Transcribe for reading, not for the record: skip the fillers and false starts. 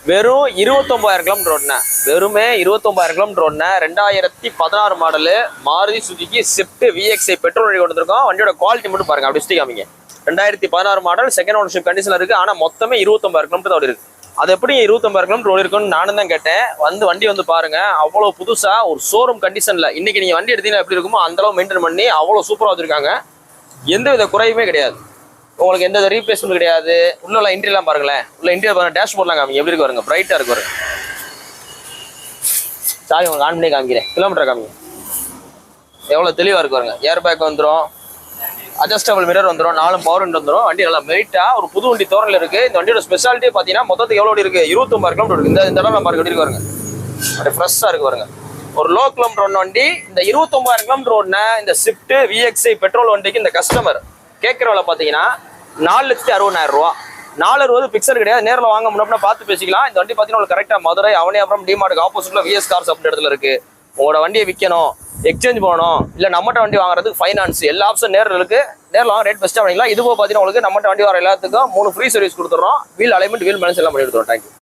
வெறும் 29,000 கிலோமீட்டர் ஓடின, வெறுமே 29,000 கிலோமீட்டர் ஓடின 2016 model Maruti Suzuki Swift VXi petrol வண்டி கொண்டு இருக்கோம். வண்டியோட குவாலிட்டி மட்டும் பாருங்க, அப்படி ஸ்டிக் காமிங்க. 2016 மாடல், செகண்ட் ஓனர்ஷிப் கண்டிஷன்ல இருக்கு. ஆனா மொத்தமே 29,000 கிலோமீட்டர் ஓடி இருக்கு. அது எப்படி 29,000 கிலோமீட்டர் ஓடி இருக்குன்னு நானும் தான் கேட்டேன். வண்டி வந்து பாருங்க, அவ்வளவு புதுசா ஒரு ஷோரூம் கண்டிஷன்ல இன்னைக்கு நீங்க வண்டி எடுத்தீங்கன்னா எப்படி இருக்குமோ அந்த அளவு மெயின்டைன் பண்ணி அவ்வளவு சூப்பரா வச்சிருக்காங்க. எந்த வித குறையுமே கிடையாது. உங்களுக்கு எந்த ரீப்ளேஸ்மெண்ட் கிடையாது. உள்ள இன்டீரியர்லாம் பாருங்களேன், உள்ள இன்டீரியர் பாருங்க, டேஷ்போர்ட்லாம் காமிங்க எப்படி இருக்கு பாருங்க, பிரைட்டா இருக்கு பாருங்க. சாரி உங்களுக்கு ஆன் பண்ணி காமிக்கிறேன், கிலோமீட்டர் காமிங்க, எவ்வளவு தெளிவா இருக்கு பாருங்க. ஏர் பேக் வந்துடும், அட்ஜஸ்டபிள் மிரர் வந்துடும், 4 பவர் விண்டோ வந்துடும். வண்டி நல்லா மெரிட்டா ஒரு புது வண்டி தோரணில் இருக்கு. இந்த வண்டியோட ஸ்பெஷாலிட்டி பாத்தீங்கன்னா மொத்தத்துக்கு எவ்வளோ இருக்கு, 29,000 கிலோமீட்டர் இருக்கு. இந்த இடம் நம்ம இருக்கு பாருங்க, அப்படியே ஃப்ரெஷ்ஷா இருக்கு பாருங்க. ஒரு லோ கிலோமீட்டர் ஒன்று வண்டி. இந்த 29,000 கிலோமீட்டர் ஓடின இந்த ஸ்விஃப்ட் VXi பெட்ரோல் வண்டிக்கு இந்த கஸ்டமர் கேட்கிற விலை பாத்தீங்கன்னா 4,60,000 ரூபா. 4,60,000 பிக்சர் கிடையாது. நேரில் வாங்க முன்னாடி பார்த்து பேசிக்கலாம். இந்த வண்டி பார்த்தீங்கன்னா உங்களுக்கு கரெக்டாக மதுரை அவனியாபுரம் டிமார்ட்டுக்கு ஆப்போசிட்ல VS கார்ஸ் அப்படின்ற இடத்துல இருக்கு. உங்களோட வண்டியை விற்கணும், எக்ஸ்சேஞ்ச் பண்ணணும், இல்லை நம்மகிட்ட வண்டி வாங்குறதுக்கு ஃபைனான்ஸ் எல்லா ஆப்ஷன் நேரில் இருக்கு. நேரில் வாங்க, ரேட் பெஸ்ட்டாக பண்ணிக்கலாம். இது போக பார்த்தீங்கன்னா உங்களுக்கு நம்மகிட்ட வண்டி வர எல்லாத்துக்கும் 3 ஃப்ரீ சர்வீஸ் கொடுத்துறோம். வீல் அலைன்மெண்ட், வீல் பேலன்ஸ் எல்லாம் பண்ணி கொடுத்துறோம். தேங்க்யூ.